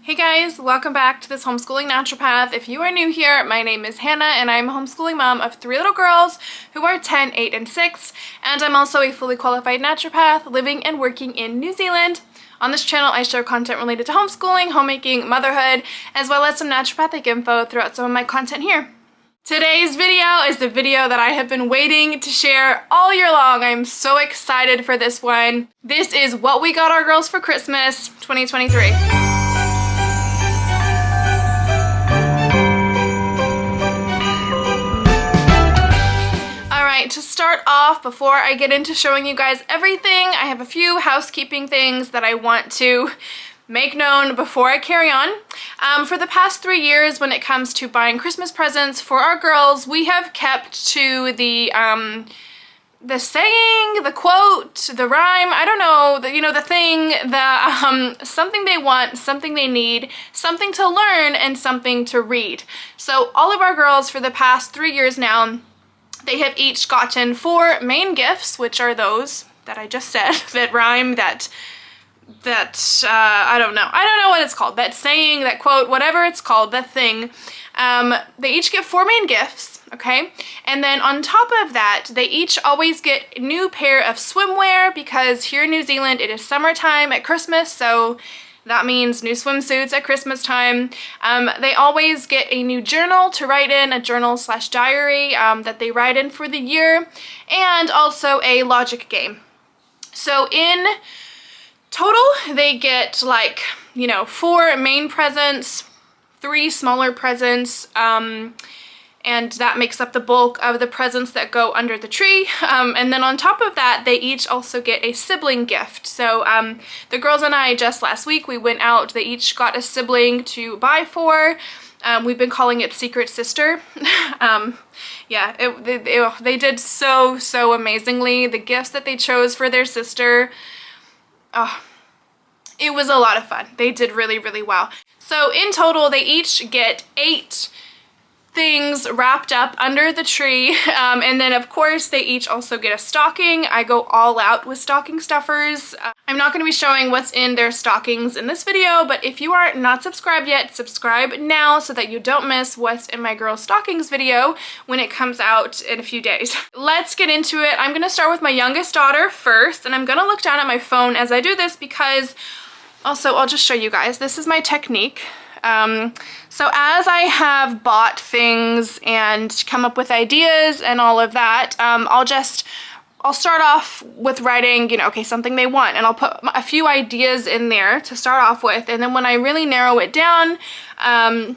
Hey guys, welcome back to this Homeschooling Naturopath. If you are new here, my name is Hannah and I'm a homeschooling mom of 3 little girls who are 10, 8, and 6, and I'm also a fully qualified naturopath living and working in New Zealand. On this channel, I share content related to homeschooling, homemaking, motherhood, as well as some naturopathic info throughout some of my content here. Today's video is the video that I have been waiting to share all year long. I'm so excited for this one. This is what we got our girls for Christmas 2023. To start off, before I get into showing you guys everything, I have a few housekeeping things that I want to make known before I carry on. For the past 3 years, when it comes to buying Christmas presents for our girls, we have kept to the saying, the quote, the rhyme, I don't know, the thing, something they want, something they need, something to learn, and something to read. So all of our girls for the past 3 years now, they have each gotten 4 main gifts, which are those that I just said, that rhyme, I don't know what it's called, that saying, that quote, whatever it's called, that thing. They each get 4 main gifts, okay? And then on top of that, they each always get a new pair of swimwear, because here in New Zealand, it is summertime at Christmas, so that means new swimsuits at Christmas time. They always get a new journal to write in, a journal/diary that they write in for the year, and also a logic game. So in total, they get 4 main presents, 3 smaller presents, and that makes up the bulk of the presents that go under the tree. And then on top of that, they each also get a sibling gift. So the girls and I, just last week, we went out, they each got a sibling to buy for. We've been calling it Secret Sister. Yeah, they did so amazingly. The gifts that they chose for their sister, it was a lot of fun. They did really well. So in total, they each get 8 things wrapped up under the tree, and then of course they each also get a stocking. I go all out with stocking stuffers. I'm not going to be showing what's in their stockings in this video, but if you are not subscribed yet, subscribe now so that you don't miss what's in my girl stockings video when it comes out in a few days. Let's get into it. I'm going to start with my youngest daughter first, and I'm going to look down at my phone as I do this because also I'll just show you guys, this is my technique. So as I have bought things and come up with ideas and all of that, I'll start off with writing, okay, something they want, and I'll put a few ideas in there to start off with, and then when I really narrow it down, I'll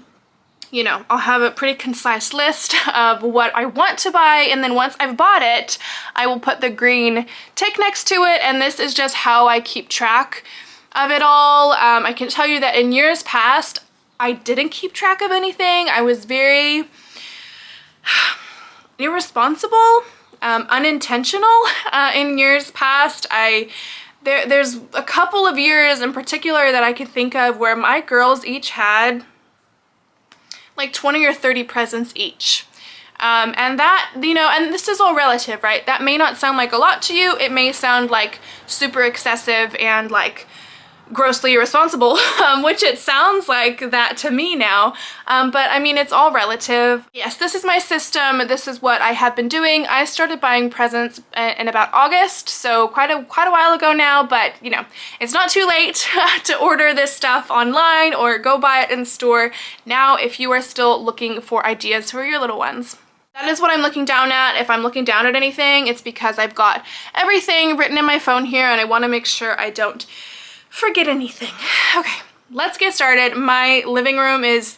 have a pretty concise list of what I want to buy, and then once I've bought it, I will put the green tick next to it, and this is just how I keep track of it all. I can tell you that in years past, I didn't keep track of anything. I was very irresponsible, unintentional in years past. There's a couple of years in particular that I can think of where my girls each had like 20 or 30 presents each. And that, and this is all relative, right? That may not sound like a lot to you. It may sound like super excessive and like grossly irresponsible, which it sounds like that to me now, but I mean, it's all relative. Yes, this is my system. This is what I have been doing. I started buying presents in about August, so quite a while ago now, but it's not too late to order this stuff online or go buy it in store now if you are still looking for ideas for your little ones. That is what I'm looking down at. If I'm looking down at anything, it's because I've got everything written in my phone here and I want to make sure I don't forget anything. Okay, let's get started. My living room is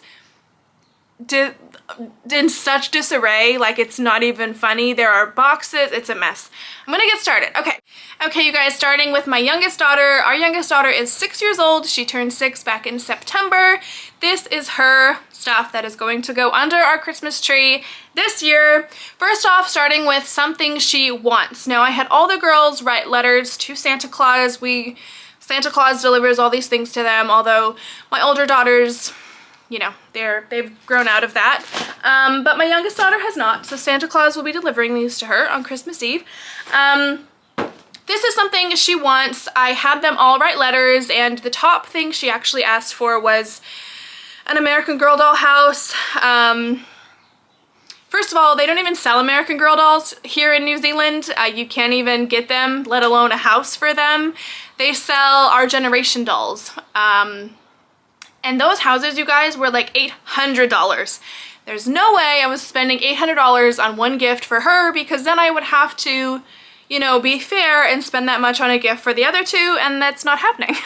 in such disarray, like it's not even funny. There are boxes, it's a mess. I'm gonna get started. Okay, you guys, starting with my youngest daughter. Our youngest daughter is 6 years old. She turned 6 back in September. This is her stuff that is going to go under our Christmas tree this year. First off, starting with something she wants. Now, I had all the girls write letters to Santa Claus. Santa Claus delivers all these things to them, although my older daughters, they've grown out of that. But my youngest daughter has not, so Santa Claus will be delivering these to her on Christmas Eve. this is something she wants. I had them all write letters, and the top thing she actually asked for was an American Girl doll house. First of all, they don't even sell American Girl dolls here in New Zealand. You can't even get them, let alone a house for them. They sell Our Generation dolls. And those houses, you guys, were like $800. There's no way I was spending $800 on one gift for her, because then I would have to, you know, be fair and spend that much on a gift for the other two, and that's not happening.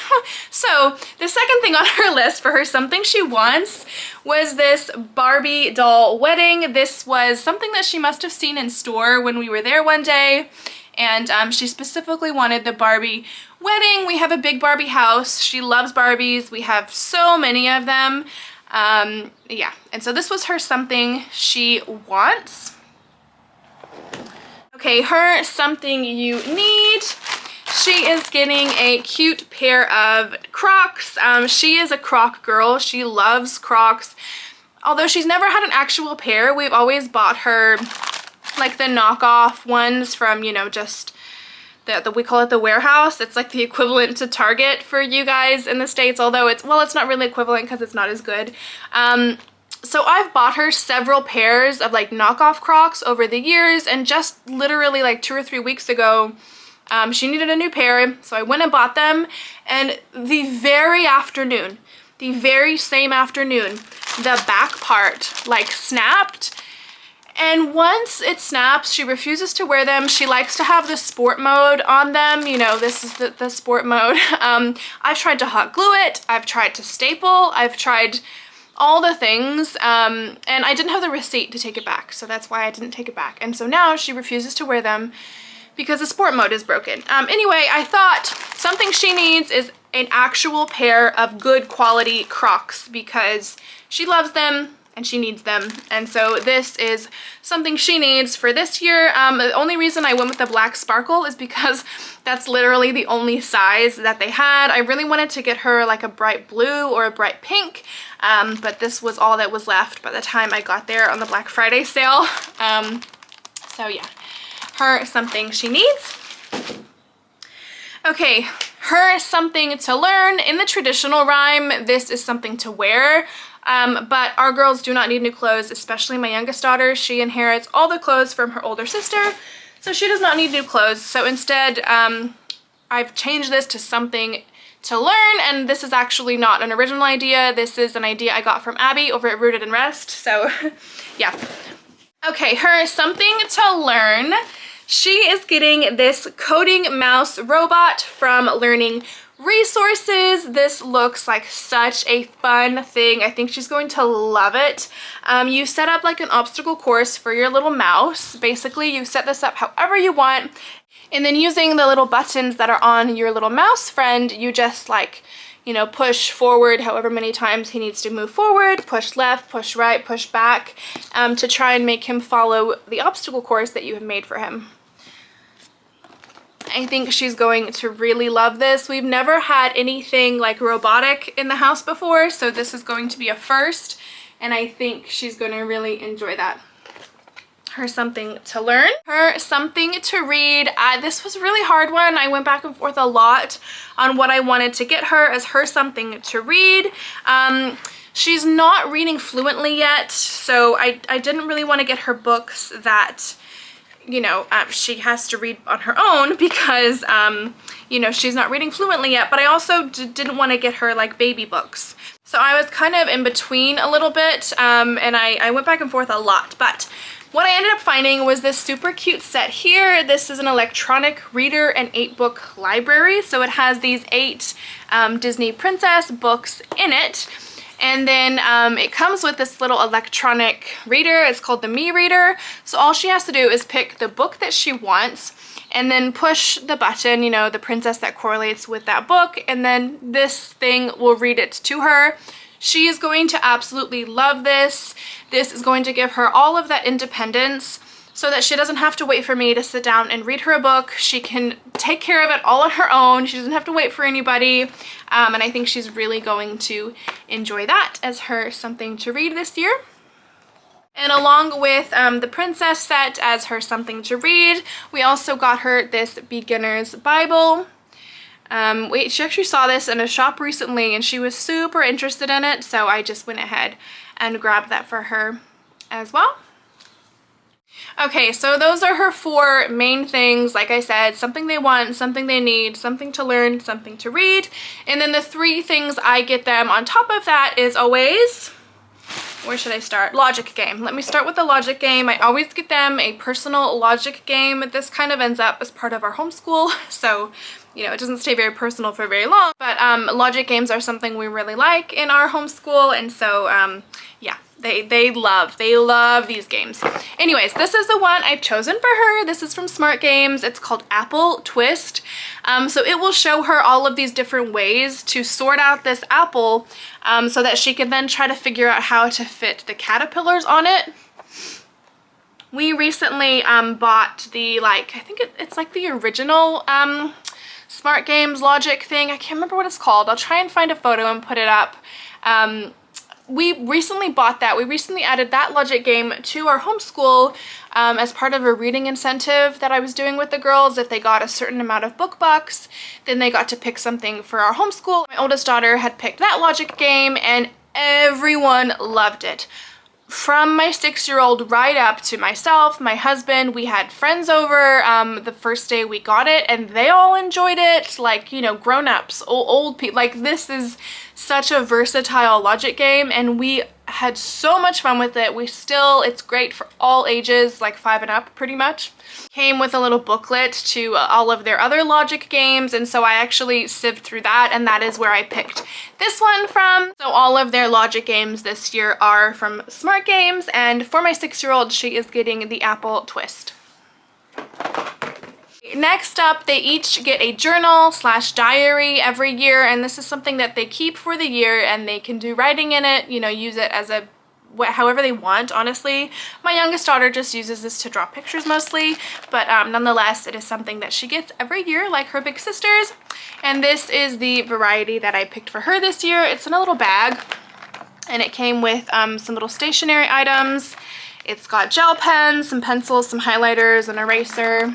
So the second thing on her list for her something she wants was this Barbie doll wedding. This was something that she must have seen in store when we were there one day, and she specifically wanted the Barbie wedding. We have a big Barbie house. She loves Barbies. We have so many of them. Yeah, and so this was her something she wants. Okay, her something you need. She is getting a cute pair of Crocs. She is a Croc girl. She loves Crocs. Although she's never had an actual pair, we've always bought her like the knockoff ones from, you know, just we call it the warehouse. It's like the equivalent to Target for you guys in the States, although it's not really equivalent because it's not as good. So I've bought her several pairs of like knockoff Crocs over the years, and just literally like 2 or 3 weeks ago, she needed a new pair, so I went and bought them, and the very same afternoon, the back part like snapped. And once it snaps, she refuses to wear them. She likes to have the sport mode on them. You know, this is the sport mode. I've tried to hot glue it. I've tried to staple. I've tried all the things. And I didn't have the receipt to take it back. So that's why I didn't take it back. And so now she refuses to wear them because the sport mode is broken. Anyway, I thought something she needs is an actual pair of good quality Crocs, because she loves them and she needs them, and so this is something she needs for this year. The only reason I went with the black sparkle is because that's literally the only size that they had. I really wanted to get her like a bright blue or a bright pink, but this was all that was left by the time I got there on the Black Friday sale. So yeah, her something she needs. Okay, her something to learn. In the traditional rhyme, this is something to wear. But our girls do not need new clothes, especially my youngest daughter. She inherits all the clothes from her older sister, so she does not need new clothes. So instead, I've changed this to something to learn, and this is actually not an original idea. This is an idea I got from Abby over at Rooted and Rest, so yeah. Okay, her something to learn. She is getting this coding mouse robot from Learning Resources. This looks like such a fun thing. I think she's going to love it. You set up like an obstacle course for your little mouse. Basically, you set this up however you want, and then using the little buttons that are on your little mouse friend, you just like, you know, push forward however many times he needs to move forward, push left, push right, push back, to try and make him follow the obstacle course that you have made for him. I think she's going to really love this. We've never had anything like robotic in the house before, so this is going to be a first, and I think she's going to really enjoy that. Her something to learn. Her something to read. This was a really hard one. I went back and forth a lot on what I wanted to get her as her something to read. She's not reading fluently yet, so I didn't really want to get her books that, you know, she has to read on her own because, you know, she's not reading fluently yet, but I also didn't want to get her like baby books. So I was kind of in between a little bit, and I went back and forth a lot, but what I ended up finding was this super cute set here. This is an electronic reader and 8-book library, so it has these 8 Disney princess books in it. And then it comes with this little electronic reader. It's called the Me Reader. So all she has to do is pick the book that she wants and then push the button, you know, the princess that correlates with that book, and then this thing will read it to her. She is going to absolutely love this. This is going to give her all of that independence so that she doesn't have to wait for me to sit down and read her a book. She can take care of it all on her own. She doesn't have to wait for anybody. And I think she's really going to enjoy that as her something to read this year. And along with the princess set as her something to read, we also got her this beginner's Bible. She actually saw this in a shop recently and she was super interested in it, so I just went ahead and grabbed that for her as well. Okay, so those are her 4 main things. Like I said, something they want, something they need, something to learn, something to read. And then the 3 things I get them on top of that is always, where should I start? Logic game. Let me start with the logic game. I always get them a personal logic game. This kind of ends up as part of our homeschool, so you know, it doesn't stay very personal for very long, but logic games are something we really like in our homeschool, and so yeah, they love these games. Anyways, this is the one I've chosen for her. This is from Smart Games. It's called Apple Twist. So it will show her all of these different ways to sort out this apple so that she can then try to figure out how to fit the caterpillars on it. We recently bought the, I think it's like the original Smart Games logic thing. I can't remember what it's called. I'll try and find a photo and put it up. We recently bought that. We recently added that logic game to our homeschool as part of a reading incentive that I was doing with the girls. If they got a certain amount of book bucks, then they got to pick something for our homeschool. My oldest daughter had picked that logic game and everyone loved it. From my 6-year-old right up to myself, my husband, we had friends over the first day we got it and they all enjoyed it, like, you know, grown-ups, old people. Like, this is such a versatile logic game and we had so much fun with it. It's great for all ages, like 5 and up pretty much. Came with a little booklet to all of their other logic games, and so I actually sieved through that, and that is where I picked this one from. So all of their logic games this year are from Smart Games, and for my 6-year-old, she is getting the Apple Twist. Next up, they each get a journal / diary every year, and this is something that they keep for the year, and they can do writing in it, you know, use it as a however they want, honestly. My youngest daughter just uses this to draw pictures mostly, but nonetheless, it is something that she gets every year, like her big sisters. And this is the variety that I picked for her this year. It's in a little bag, and it came with some little stationery items. It's got gel pens, some pencils, some highlighters, an eraser,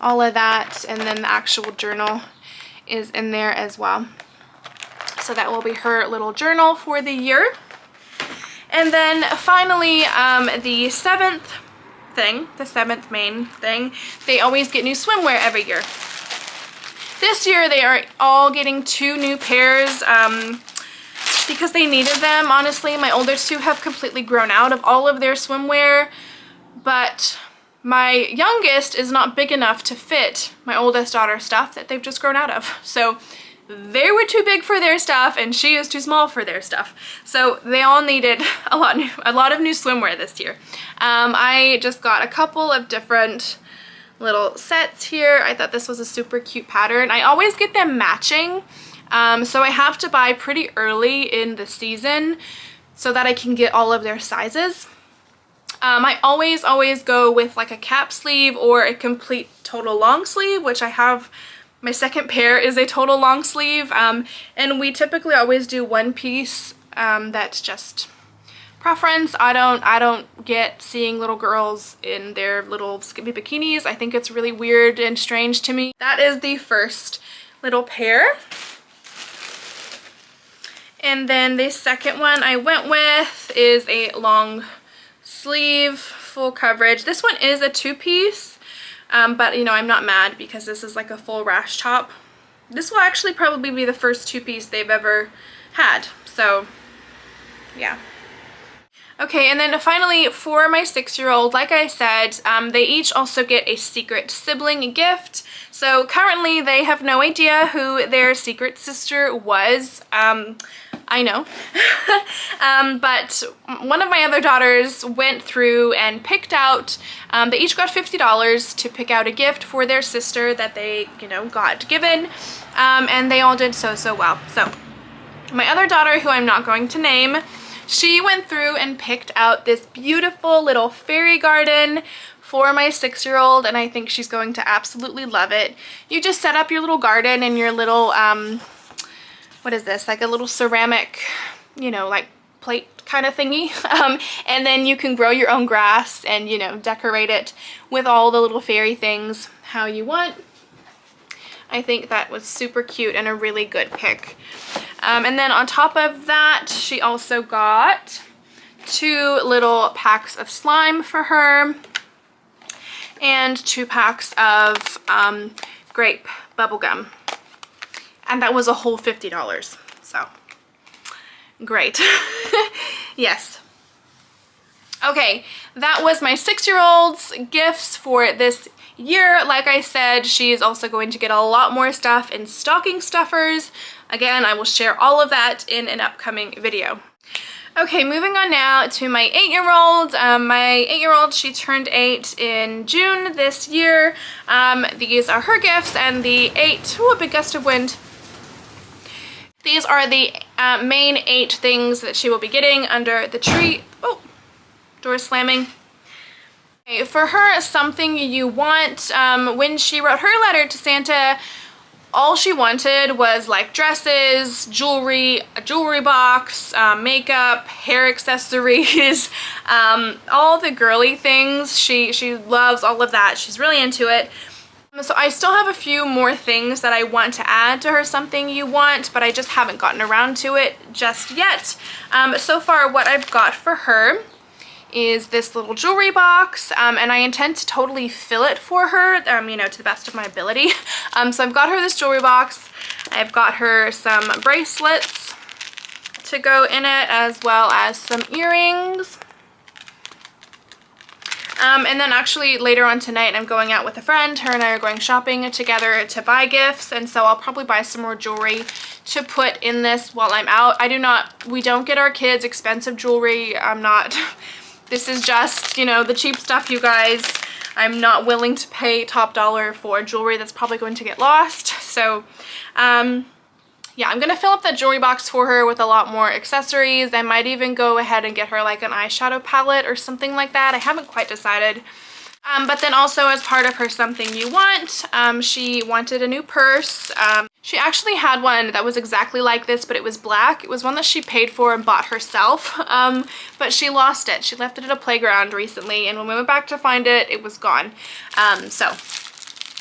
all of that, and then the actual journal is in there as well. So that will be her little journal for the year. And then finally, the 7th main thing, they always get new swimwear every year. This year they are all getting 2 new pairs because they needed them. Honestly, my oldest 2 have completely grown out of all of their swimwear, but my youngest is not big enough to fit my oldest daughter's stuff that they've just grown out of. So they were too big for their stuff and she is too small for their stuff. So they all needed a lot of new swimwear this year. I just got a couple of different little sets here. I thought this was a super cute pattern. I always get them matching, so I have to buy pretty early in the season so that I can get all of their sizes. I always go with like a cap sleeve or a complete total long sleeve, which I have. My second pair is a total long sleeve, and we typically always do one piece. That's just preference. I don't get seeing little girls in their little skimpy bikinis. I think it's really weird and strange to me. That is the first little pair. And then the second one I went with is a long sleeve, full coverage. This one is a 2-piece. But you know, I'm not mad because this is like a full rash top. This will actually probably be the first 2-piece they've ever had, so yeah. Okay, and then finally for my 6-year-old, like I said, they each also get a secret sibling gift. So currently they have no idea who their secret sister was. I know. But one of my other daughters went through and picked out, they each got $50 to pick out a gift for their sister that they, you know, got given, and they all did so well. So my other daughter, who I'm not going to name, she went through and picked out this beautiful little fairy garden for my 6-year-old, and I think she's going to absolutely love it. You just set up your little garden and your little, what is this, like a little ceramic, you know, like plate kind of thingy. And then you can grow your own grass and, you know, decorate it with all the little fairy things how you want. I think that was super cute and a really good pick. And then on top of that, she also got 2 little packs of slime for her and 2 packs of grape bubblegum. And that was a whole $50. So great. Yes. Okay, that was my 6-year-old's gifts for this year. Like I said, she is also going to get a lot more stuff in stocking stuffers. Again, I will share all of that in an upcoming video. Okay, moving on now to my 8-year-old. My 8-year-old, she turned 8 in June this year. These are her gifts, and the 8, ooh, a big gust of wind. These are the main 8 things that she will be getting under the tree. Oh, door slamming. Okay, for her, something you want. When she wrote her letter to Santa, all she wanted was like dresses, jewelry, a jewelry box, makeup, hair accessories, all the girly things. She loves all of that. She's really into it. So I still have a few more things that I want to add to her something you want, but I just haven't gotten around to it just yet. So far what I've got for her is this little jewelry box, and I intend to totally fill it for her, you know, to the best of my ability. So I've got her this jewelry box. I've got her some bracelets to go in it, as well as some earrings. And then actually later on tonight I'm going out with a friend. Her and I are going shopping together to buy gifts, and so I'll probably buy some more jewelry to put in this while I'm out. We don't get our kids expensive jewelry. This is just, you know, the cheap stuff, you guys. I'm not willing to pay top dollar for jewelry that's probably going to get lost. So yeah, I'm gonna fill up that jewelry box for her with a lot more accessories. I might even go ahead and get her like an eyeshadow palette or something like that. I haven't quite decided. But then also as part of her something you want, she wanted a new purse. She actually had one that was exactly like this, but it was black. It was one that she paid for and bought herself, but she lost it. She left it at a playground recently, and when we went back to find it, it was gone. So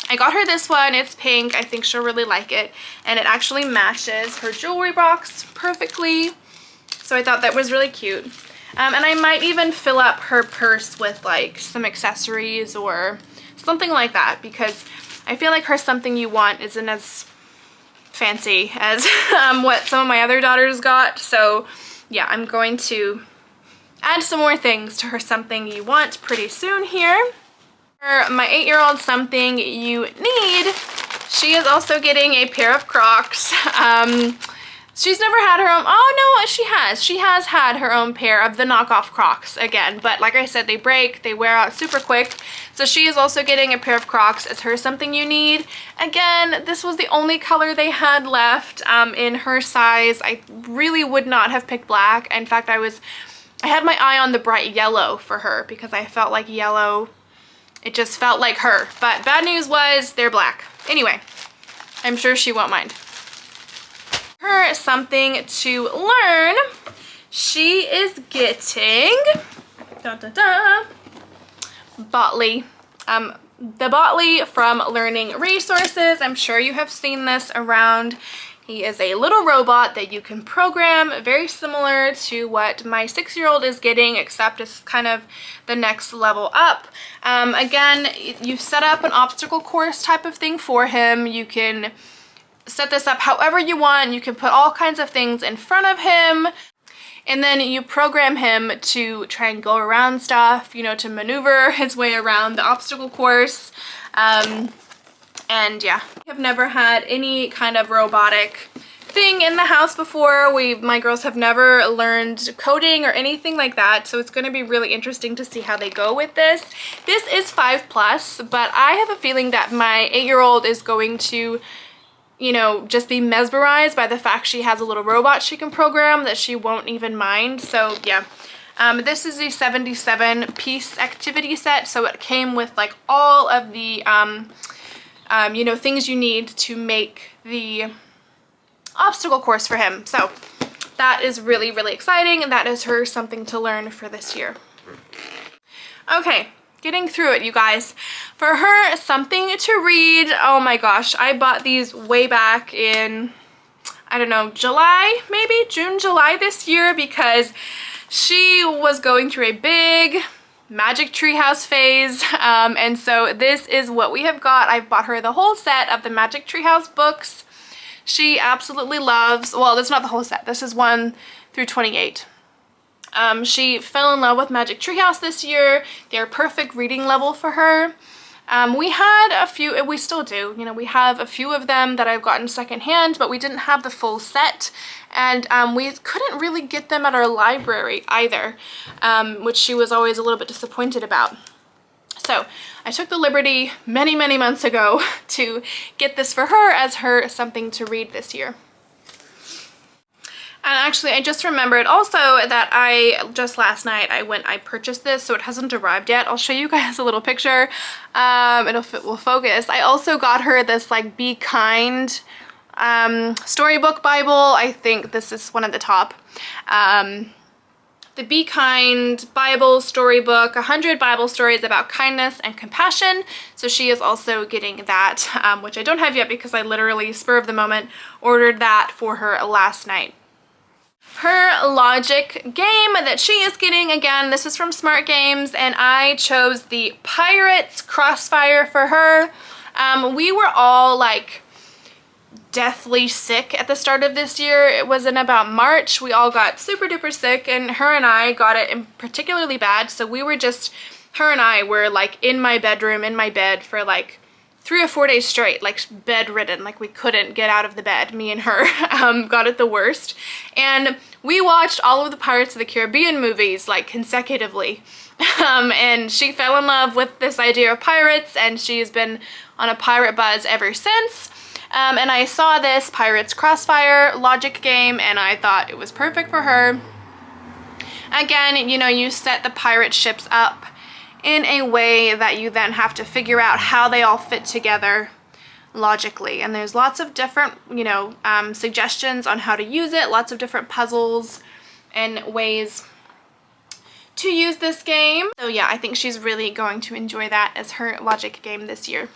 I got her this one. It's pink. I think she'll really like it, and it actually matches her jewelry box perfectly. So I thought that was really cute. And I might even fill up her purse with like some accessories or something like that, because I feel like her something you want isn't as fancy as what some of my other daughters got. So yeah, I'm going to add some more things to her something you want pretty soon here. For my 8-year-old something you need, she is also getting a pair of Crocs. She's never had her own, oh no, she has. She has had her own pair of the knockoff Crocs again, but like I said, they break, they wear out super quick. So she is also getting a pair of Crocs as her something you need. Again, this was the only color they had left in her size. I really would not have picked black. In fact, I had my eye on the bright yellow for her because I felt like yellow, it just felt like her. But bad news was they're black. Anyway, I'm sure she won't mind. Her something to learn, she is getting Botley. The Botley from Learning Resources. I'm sure you have seen this around. He is a little robot that you can program, very similar to what my 6-year-old is getting, except it's kind of the next level up. Again, you set up an obstacle course type of thing for him. You can set this up however you want. You can put all kinds of things in front of him, and then you program him to try and go around stuff, you know, to maneuver his way around the obstacle course. And yeah, I've never had any kind of robotic thing in the house before. My girls have never learned coding or anything like that, so it's going to be really interesting to see how they go with this. This is 5+, but I have a feeling that my 8-year-old is going to, you know, just be mesmerized by the fact she has a little robot she can program that she won't even mind. So yeah, this is a 77-piece activity set, so it came with like all of the you know, things you need to make the obstacle course for him. So that is really, really exciting, and that is her something to learn for this year. Okay, getting through it, you guys. For her something to read, oh my gosh, I bought these way back in, I don't know, July, maybe June, July this year, because she was going through a big Magic Treehouse phase, and so this is what we have got. I've bought her the whole set of the Magic Treehouse books. She absolutely loves, well, that's not the whole set, this is 1 through 28. She fell in love with Magic Treehouse this year. They're perfect reading level for her. We had a few, we still do, you know, we have a few of them that I've gotten secondhand, but we didn't have the full set, and we couldn't really get them at our library either, which she was always a little bit disappointed about. So I took the liberty many, many months ago to get this for her as her something to read this year. And actually, I just remembered also that just last night, I purchased this, so it hasn't arrived yet. I'll show you guys a little picture. It will focus. I also got her this like Be Kind storybook Bible. I think this is one at the top. The Be Kind Bible storybook, 100 Bible stories about kindness and compassion. So she is also getting that, which I don't have yet because I literally, spur of the moment, ordered that for her last night. Her logic game that she is getting, again, this is from Smart Games, and I chose the Pirates Crossfire for her. We were all like deathly sick at the start of this year. It was in about March. We all got super duper sick, and her and I got it particularly bad, so we were just, her and I were like in my bedroom, in my bed for like 3 or 4 days straight, like bedridden, like we couldn't get out of the bed, me and her, got it the worst. And we watched all of the Pirates of the Caribbean movies like consecutively. And she fell in love with this idea of pirates, and she's been on a pirate buzz ever since. And I saw this Pirates Crossfire logic game, and I thought it was perfect for her. Again, you know, you set the pirate ships up in a way that you then have to figure out how they all fit together logically. And there's lots of different, you know, suggestions on how to use it, lots of different puzzles and ways to use this game. So yeah, I think she's really going to enjoy that as her logic game this year.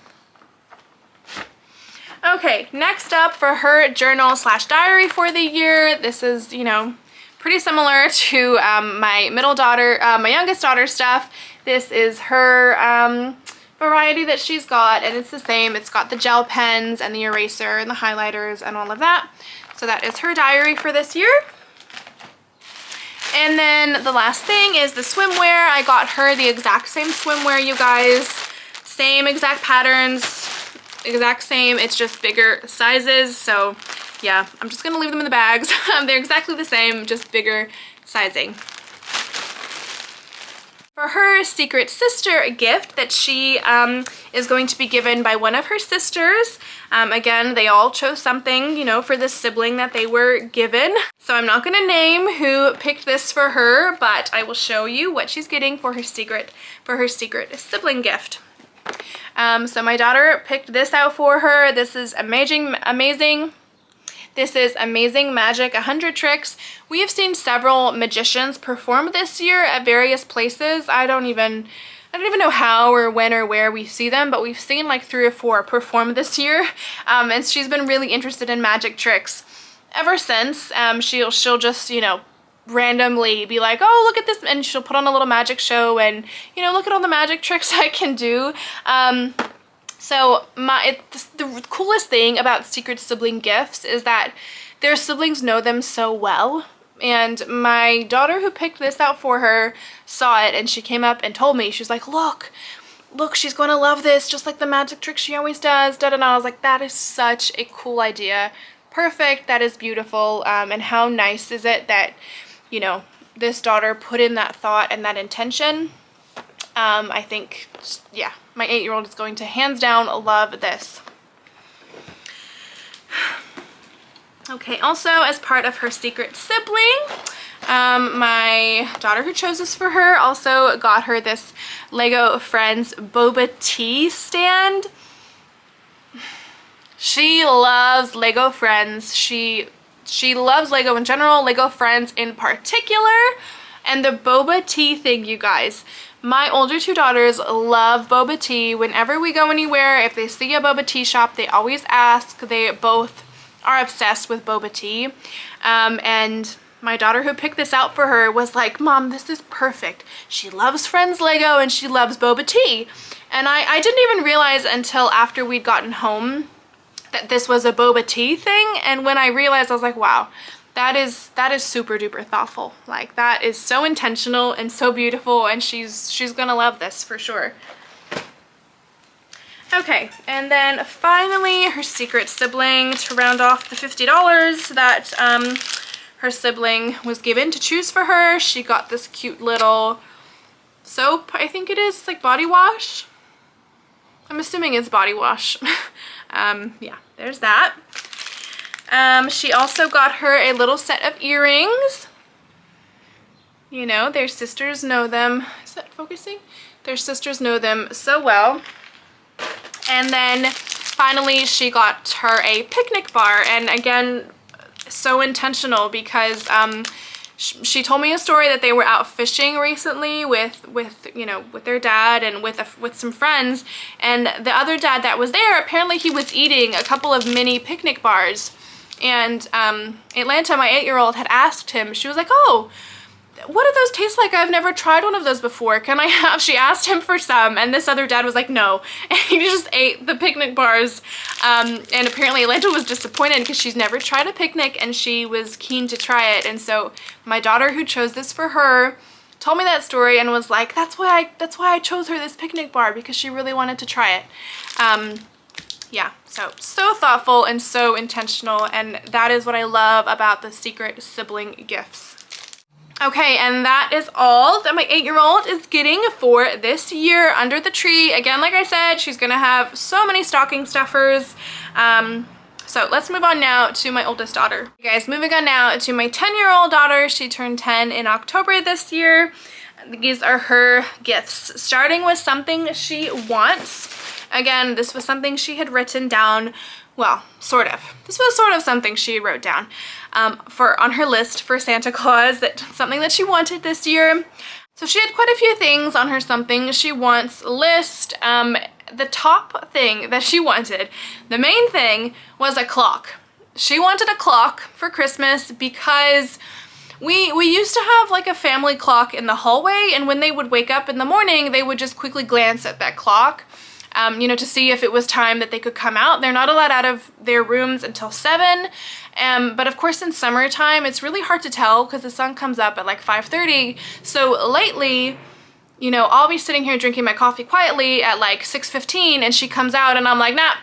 Okay, next up for her journal / diary for the year. This is, you know, pretty similar to my youngest daughter's stuff. This is her variety that she's got, and it's the same. It's got the gel pens and the eraser and the highlighters and all of that. So that is her diary for this year. And then the last thing is the swimwear. I got her the exact same swimwear, you guys. Same exact patterns, exact same. It's just bigger sizes. So yeah, I'm just gonna leave them in the bags. They're exactly the same, just bigger sizing. For her secret sister gift that she is going to be given by one of her sisters. Again, they all chose something, you know, for this sibling that they were given. So I'm not gonna name who picked this for her, but I will show you what she's getting for her secret sibling gift. So my daughter picked this out for her. This is amazing. This is Amazing Magic 100 Tricks. We have seen several magicians perform this year at various places. I don't even know how or when or where we see them, but we've seen like 3 or 4 perform this year. And she's been really interested in magic tricks ever since. She'll just, you know, randomly be like, oh, look at this, and she'll put on a little magic show and, you know, look at all the magic tricks I can do. So the coolest thing about secret sibling gifts is that their siblings know them so well. And my daughter who picked this out for her saw it, and she came up and told me, she's like, look, she's going to love this, just like the magic trick she always does, da da da. I was like, that is such a cool idea. Perfect, that is beautiful. And how nice is it that, you know, this daughter put in that thought and that intention. I think, yeah, my 8-year-old is going to hands down love this. Okay, also as part of her secret sibling, my daughter who chose this for her also got her this Lego Friends boba tea stand. She loves Lego Friends. She she loves Lego in general, Lego Friends in particular, and the boba tea thing, you guys. My older two daughters love boba tea. Whenever we go anywhere, if they see a boba tea shop, they always ask. They both are obsessed with boba tea. And my daughter who picked this out for her was like, Mom, this is perfect. She loves Friends Lego and she loves boba tea. And I didn't even realize until after we'd gotten home that this was a boba tea thing. And when I realized, I was like, wow, that is super duper thoughtful. Like, that is so intentional and so beautiful, and she's gonna love this for sure. Okay, and then finally her secret sibling to round off the $50 that her sibling was given to choose for her. She got this cute little soap, I think it is. It's like body wash. I'm assuming it's body wash. Yeah, there's that. She also got her a little set of earrings. You know, their sisters know them. Is that focusing? Their sisters know them so well. And then finally she got her a picnic bar, and again, so intentional because she told me a story that they were out fishing recently with you know, with their dad and with some friends, and the other dad that was there, apparently he was eating a couple of mini picnic bars, and Atlanta, my 8-year-old, had asked him, she was like, oh, what do those taste like? I've never tried one of those before. Can I have? She asked him for some, and this other dad was like, no. And he just ate the picnic bars. And apparently Atlanta was disappointed because she's never tried a picnic and she was keen to try it. And so my daughter, who chose this for her, told me that story and was like, that's why I chose her this picnic bar, because she really wanted to try it. Yeah, so thoughtful and so intentional, and that is what I love about the secret sibling gifts. Okay, and that is all that my 8-year-old is getting for this year under the tree. Again, like I said, she's gonna have so many stocking stuffers. So let's move on now to my oldest daughter. Okay, guys, moving on now to my 10-year-old daughter. She turned 10 in October this year. These are her gifts, starting with something she wants. Again, this was something she had written down. Well, sort of. This was sort of something she wrote down on her list for Santa Claus, something that she wanted this year. So she had quite a few things on her something she wants list. The top thing that she wanted, the main thing, was a clock. She wanted a clock for Christmas because we used to have like a family clock in the hallway, and when they would wake up in the morning, they would just quickly glance at that clock. You know, to see if it was time that they could come out. They're not allowed out of their rooms until 7. But of course in summertime, it's really hard to tell because the sun comes up at like 5:30. So lately, you know, I'll be sitting here drinking my coffee quietly at like 6:15, and she comes out and I'm like, nah,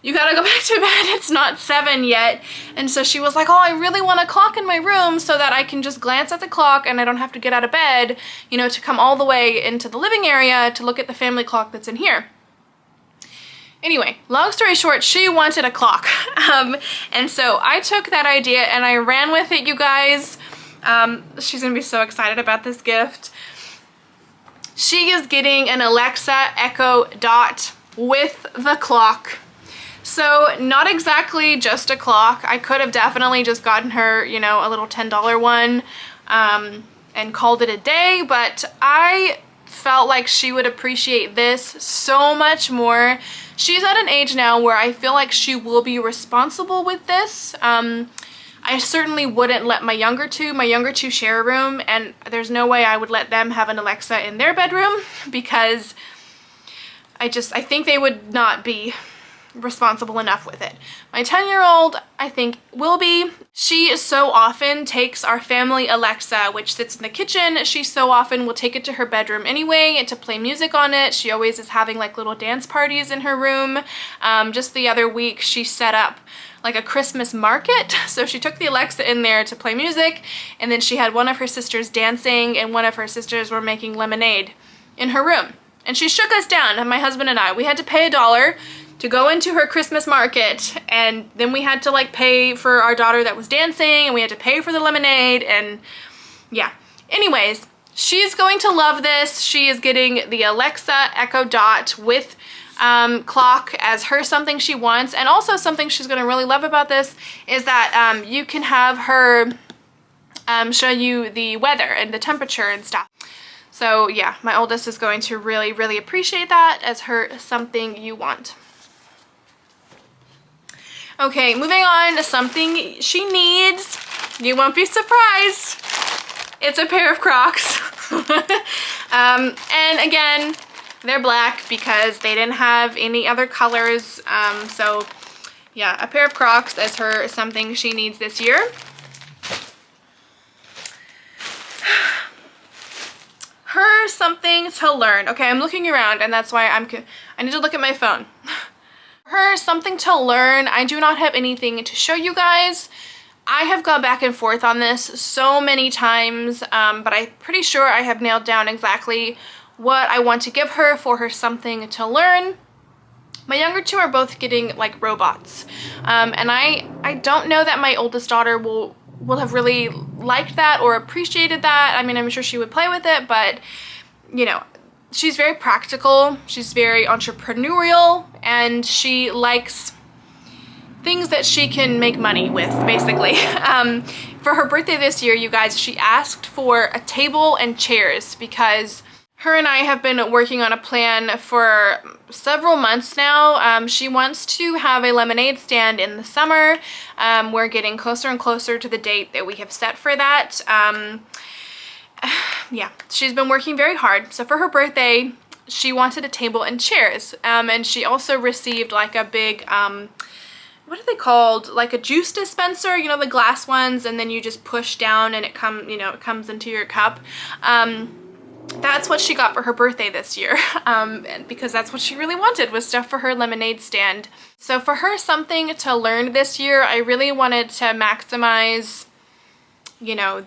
you gotta go back to bed. It's not 7 yet. And so she was like, oh, I really want a clock in my room so that I can just glance at the clock and I don't have to get out of bed, you know, to come all the way into the living area to look at the family clock that's in here. Anyway, long story short, she wanted a clock. And so I took that idea and I ran with it, you guys. She's gonna be so excited about this gift. She is getting an Alexa Echo Dot with the clock. So not exactly just a clock. I could have definitely just gotten her, you know, a little $10 one and called it a day, but I felt like she would appreciate this so much more. She's at an age now where I feel like she will be responsible with this. I certainly wouldn't let my younger two share a room, and there's no way I would let them have an Alexa in their bedroom because I think they would not be responsible enough with it. My 10-year-old, I think, will be. She so often takes our family Alexa, which sits in the kitchen. She so often will take it to her bedroom anyway and to play music on it. She always is having like little dance parties in her room. Just the other week, she set up like a Christmas market. So she took the Alexa in there to play music, and then she had one of her sisters dancing and one of her sisters were making lemonade in her room. And she shook us down, my husband and I. We had to pay $1 to go into her Christmas market, and then we had to like pay for our daughter that was dancing, and we had to pay for the lemonade, and yeah. Anyways, she's going to love this. She is getting the Alexa Echo Dot with clock as her something she wants. And also something she's gonna really love about this is that you can have her show you the weather and the temperature and stuff. So yeah, my oldest is going to really, really appreciate that as her something you want. Okay, moving on to something she needs. You won't be surprised. It's a pair of Crocs. And again, they're black because they didn't have any other colors. So yeah, a pair of Crocs as her something she needs this year. Her something to learn. Okay, I'm looking around and that's why I need to look at my phone. Her something to learn. I do not have anything to show you guys. I have gone back and forth on this so many times, but I'm pretty sure I have nailed down exactly what I want to give her for her something to learn. My younger two are both getting like robots, and I don't know that my oldest daughter will have really liked that or appreciated that. I mean, I'm sure she would play with it, but you know, she's very practical, she's very entrepreneurial, and she likes things that she can make money with, basically. For her birthday this year, you guys, she asked for a table and chairs because her and I have been working on a plan for several months now. She wants to have a lemonade stand in the summer. We're getting closer and closer to the date that we have set for that. Yeah, she's been working very hard. So for her birthday, she wanted a table and chairs. And she also received like a big, what are they called? Like a juice dispenser, you know, the glass ones, and then you just push down and it comes into your cup. That's what she got for her birthday this year, and because that's what she really wanted, was stuff for her lemonade stand. So for her something to learn this year, I really wanted to maximize, you know,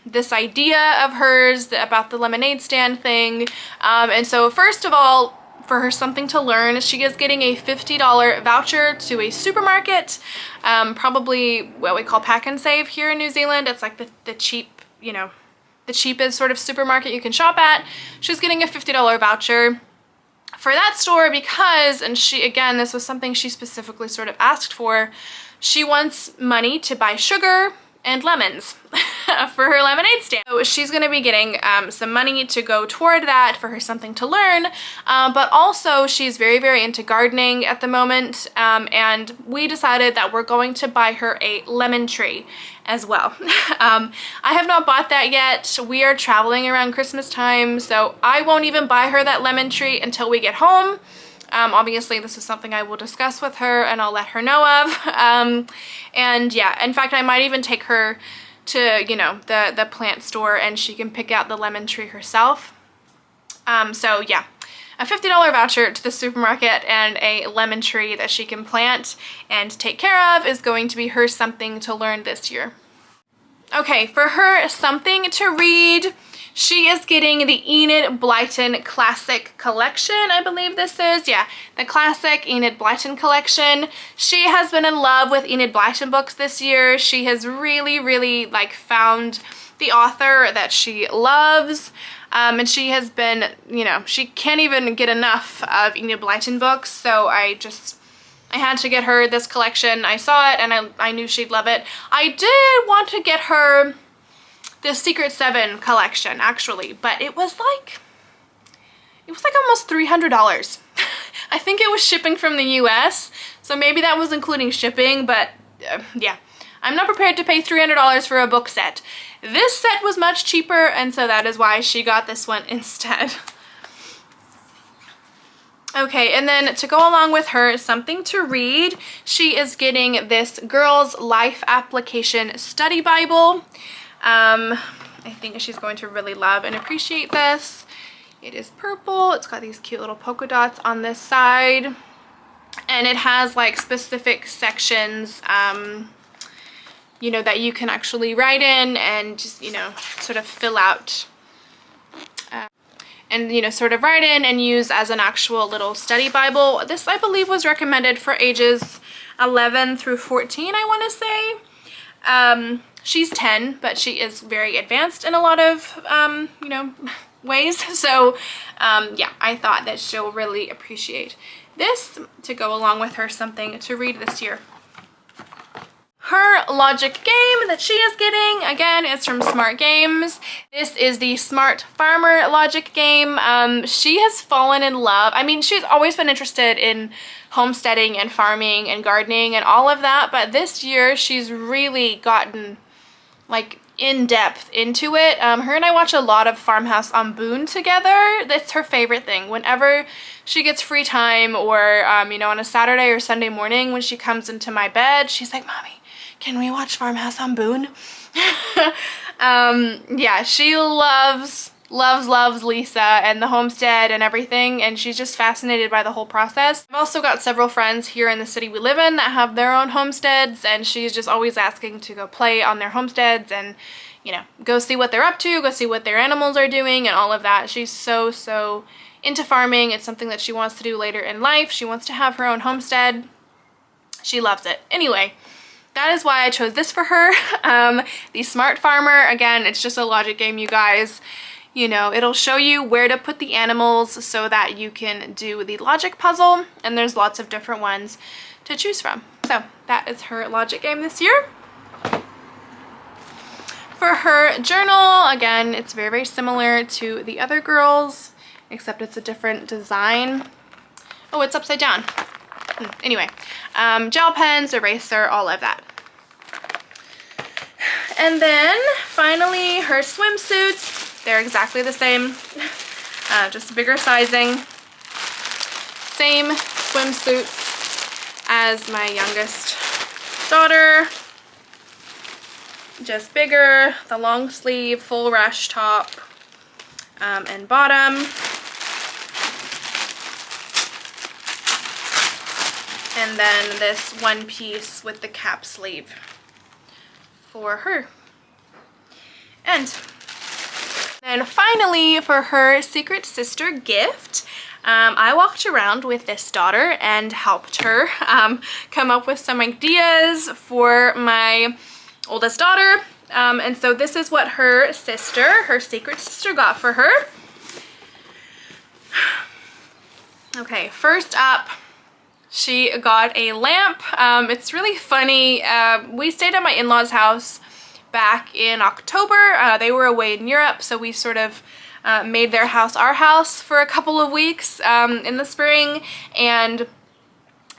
this idea of hers about the lemonade stand thing. And so first of all, for her something to learn, she is getting a $50 voucher to a supermarket, probably what we call Pack and Save here in New Zealand. It's like the cheap, you know, the cheapest sort of supermarket you can shop at. She's getting a $50 voucher for that store because, and she, again, this was something she specifically sort of asked for, she wants money to buy sugar and lemons for her lemonade stand. So she's gonna be getting some money to go toward that for her something to learn, but also she's very, very into gardening at the moment, and we decided that we're going to buy her a lemon tree as well. I have not bought that yet. We are traveling around Christmas time, so I won't even buy her that lemon tree until we get home. Obviously this is something I will discuss with her and I'll let her know of. And yeah, in fact, I might even take her to, you know, the plant store and she can pick out the lemon tree herself. So yeah, a $50 voucher to the supermarket and a lemon tree that she can plant and take care of is going to be her something to learn this year. Okay, for her something to read, she is getting the Enid Blyton Classic Collection, I believe this is. Yeah, the classic Enid Blyton collection. She has been in love with Enid Blyton books this year. She has really, really like found the author that she loves. And she has been, you know, she can't even get enough of Enid Blyton books. So I had to get her this collection. I saw it and I knew she'd love it. I did want to get her the Secret 7 collection actually, but it was like almost $300. I think it was shipping from the US, so maybe that was including shipping, but yeah, I'm not prepared to pay $300 for a book set. This set was much cheaper, and so that is why she got this one instead. Okay, and then to go along with her something to read, she is getting this Girls Life Application Study Bible. I think she's going to really love and appreciate this. It is purple. It's got these cute little polka dots on this side. And it has like specific sections, you know, that you can actually write in and just, you know, sort of fill out. And, you know, sort of write in and use as an actual little study Bible. This, I believe, was recommended for ages 11 through 14, I want to say. She's 10, but she is very advanced in a lot of, you know, ways. So, yeah, I thought that she'll really appreciate this to go along with her something to read this year. Her logic game that she is getting, again, is from Smart Games. This is the Smart Farmer logic game. She has fallen in love. I mean, she's always been interested in homesteading and farming and gardening and all of that, but this year she's really gotten like in depth into it. Her and I watch a lot of Farmhouse on Boone together. That's her favorite thing. Whenever she gets free time, or you know, on a Saturday or Sunday morning when she comes into my bed, she's like, "Mommy, can we watch Farmhouse on Boone?" Yeah, she loves Lisa and the homestead and everything, and she's just fascinated by the whole process. I've also got several friends here in the city we live in that have their own homesteads, and she's just always asking to go play on their homesteads and, you know, go see what they're up to, go see what their animals are doing and all of that. She's so into farming. It's something that she wants to do later in life. She wants to have her own homestead. She loves it. Anyway, that is why I chose this for her. The Smart Farmer, again, it's just a logic game, you guys. You know, it'll show you where to put the animals so that you can do the logic puzzle, and there's lots of different ones to choose from. So that is her logic game this year. For her journal, again, it's very similar to the other girls, except it's a different design. Oh, it's upside down. Anyway, gel pens, eraser, all of that. And then finally her swimsuits. They're exactly the same, just bigger sizing. Same swimsuits as my youngest daughter, just bigger, the long sleeve, full rush top and bottom. And then this one piece with the cap sleeve for her. And then finally, for her secret sister gift, I walked around with this daughter and helped her come up with some ideas for my oldest daughter. And so this is what her secret sister got for her. Okay, first up, she got a lamp. It's really funny. We stayed at my in-laws' house back in October. They were away in Europe, so we sort of made their house our house for a couple of weeks in the spring, and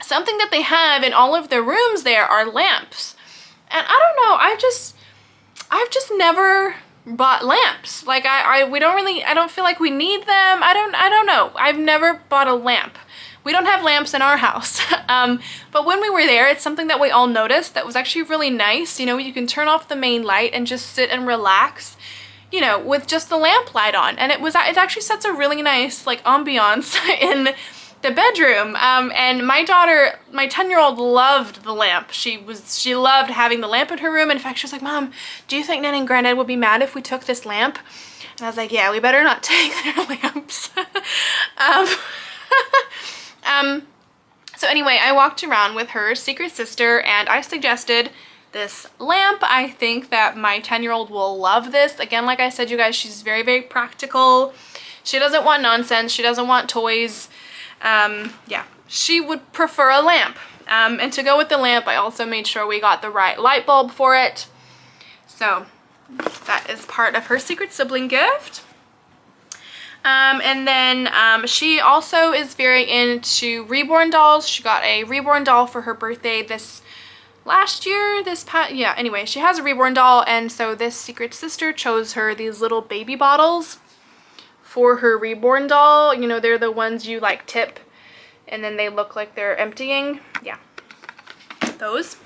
something that they have in all of their rooms there are lamps. And I don't know, I've just never bought lamps. Like I don't feel like we need them. I don't know. I've never bought a lamp. We don't have lamps in our house, but when we were there, it's something that we all noticed that was actually really nice. You know, you can turn off the main light and just sit and relax, you know, with just the lamp light on. And it actually sets a really nice like ambiance in the bedroom. And my daughter, my 10-year-old, loved the lamp. She loved having the lamp in her room. In fact, she was like, "Mom, do you think Nan and Granddad would be mad if we took this lamp?" And I was like, "Yeah, we better not take their lamps." So anyway, I walked around with her secret sister and I suggested this lamp. I think that my 10-year-old will love this. Again, like I said, you guys, she's very practical. She doesn't want nonsense. She doesn't want toys. Yeah, she would prefer a lamp. And to go with the lamp, I also made sure we got the right light bulb for it. So that is part of her secret sibling gift. And then she also is very into Reborn dolls. She got a Reborn doll for her birthday this last year, yeah, anyway, she has a Reborn doll, and so this secret sister chose her these little baby bottles for her Reborn doll. You know, they're the ones you like tip and then they look like they're emptying. Yeah, those.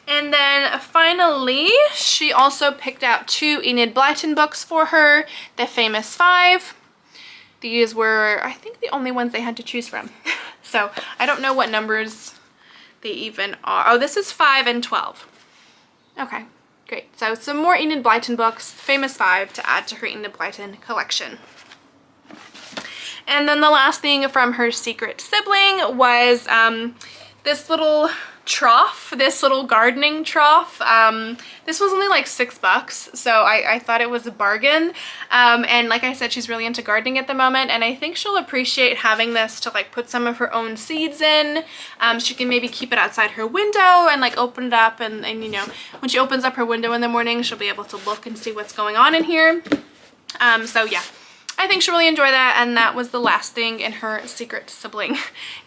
And then finally, she also picked out 2 Enid Blyton books for her, The Famous 5. These were, I think, the only ones they had to choose from. So I don't know what numbers they even are. Oh, this is 5 and 12. Okay, great. So some more Enid Blyton books, Famous 5, to add to her Enid Blyton collection. And then the last thing from her secret sibling was this little trough, this little gardening trough. This was only like $6, so I thought it was a bargain. And like I said, she's really into gardening at the moment, and I think she'll appreciate having this to like put some of her own seeds in. She can maybe keep it outside her window and like open it up, and you know, when she opens up her window in the morning, she'll be able to look and see what's going on in here. So yeah, I think she'll really enjoy that, and that was the last thing in her secret sibling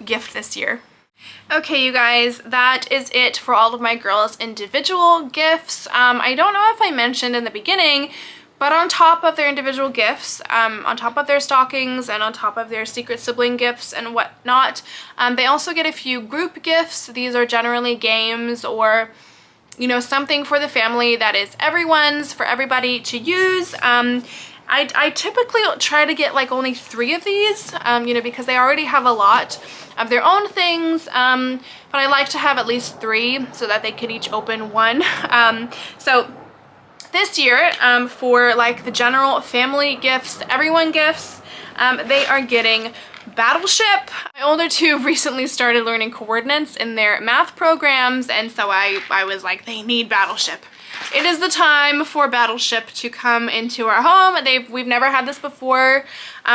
gift this year. Okay, you guys, that is it for all of my girls' individual gifts. I don't know if I mentioned in the beginning, but on top of their individual gifts, on top of their stockings and on top of their secret sibling gifts and whatnot, they also get a few group gifts. These are generally games or, you know, something for the family that is everyone's, for everybody to use. I typically try to get like only 3 of these, you know, because they already have a lot of their own things, but I like to have at least 3 so that they can each open one. So this year, for like the general family gifts, everyone gifts, they are getting Battleship. My older 2 recently started learning coordinates in their math programs, and so I was like, they need Battleship. It is the time for Battleship to come into our home. We've never had this before.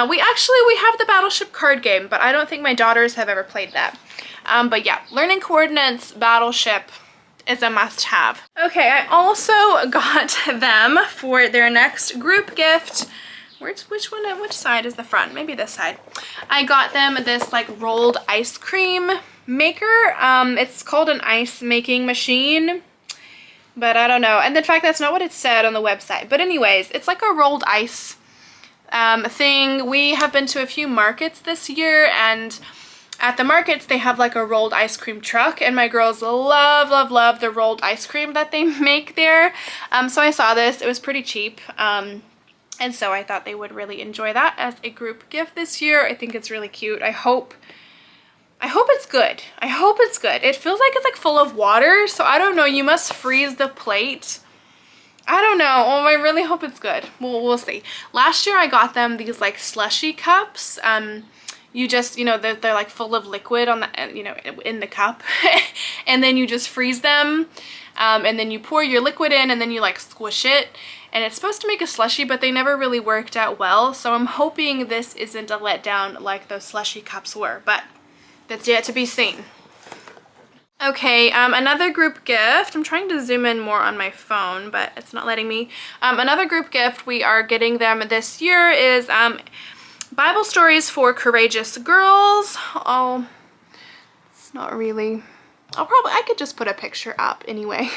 We have the Battleship card game, but I don't think my daughters have ever played that. But yeah, learning coordinates, Battleship is a must-have. Okay, I also got them for their next group gift. Which side is the front? Maybe this side. I got them this like rolled ice cream maker. It's called an ice making machine, but I don't know. And in fact, that's not what it said on the website. But anyways, it's like a rolled ice thing. We have been to a few markets this year, and at the markets they have like a rolled ice cream truck, and my girls love, love, love the rolled ice cream that they make there. So I saw this. It was pretty cheap. And so I thought they would really enjoy that as a group gift this year. I think it's really cute. I hope it's good. I hope it's good. It feels like it's like full of water, so I don't know. You must freeze the plate. I don't know. Oh, I really hope it's good. We'll see. Last year I got them these like slushy cups. You just, you know, they're like full of liquid on the, you know, in the cup, and then you just freeze them, and then you pour your liquid in, and then you like squish it. And it's supposed to make a slushy, but they never really worked out well. So I'm hoping this isn't a letdown like those slushy cups were, but that's yet to be seen. Okay, another group gift. I'm trying to zoom in more on my phone, but it's not letting me. Another group gift we are getting them this year is Bible stories for courageous girls. Oh, it's not really. I could just put a picture up anyway.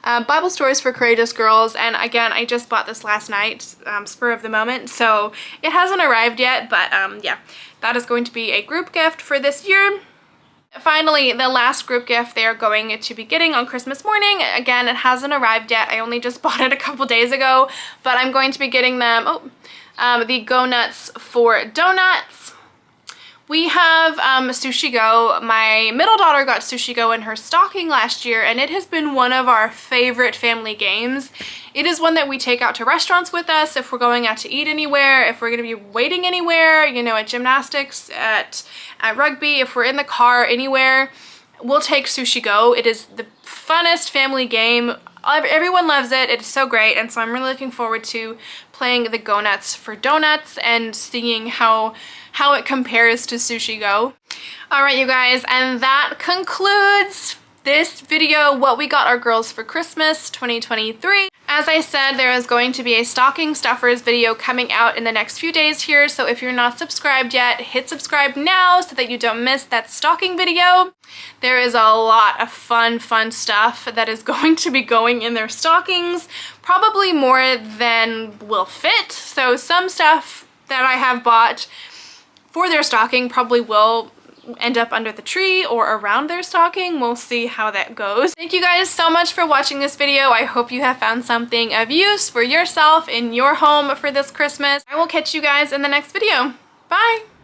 Bible stories for courageous girls, and again, I just bought this last night, spur of the moment, so it hasn't arrived yet, but yeah, that is going to be a group gift for this year. Finally, the last group gift they are going to be getting on Christmas morning. Again, it hasn't arrived yet. I only just bought it a couple days ago, but I'm going to be getting them the Go Nuts for Donuts. We have Sushi Go. My middle daughter got Sushi Go in her stocking last year, and it has been one of our favorite family games. It is one that we take out to restaurants with us if we're going out to eat anywhere, if we're going to be waiting anywhere, you know, at gymnastics, at rugby, if we're in the car anywhere, we'll take Sushi Go. It is the funnest family game. Everyone loves it. It is so great, and so I'm really looking forward to playing the Go Nuts for Donuts and seeing how it compares to Sushi Go. Alright, you guys, and that concludes this video, what we got our girls for Christmas 2023. As I said, there is going to be a stocking stuffers video coming out in the next few days here, so if you're not subscribed yet, hit subscribe now so that you don't miss that stocking video. There is a lot of fun stuff that is going to be going in their stockings, probably more than will fit, so some stuff that I have bought for their stocking probably will end up under the tree or around their stocking. We'll see how that goes. Thank you guys so much for watching this video. I hope you have found something of use for yourself in your home for this Christmas. I will catch you guys in the next video. Bye!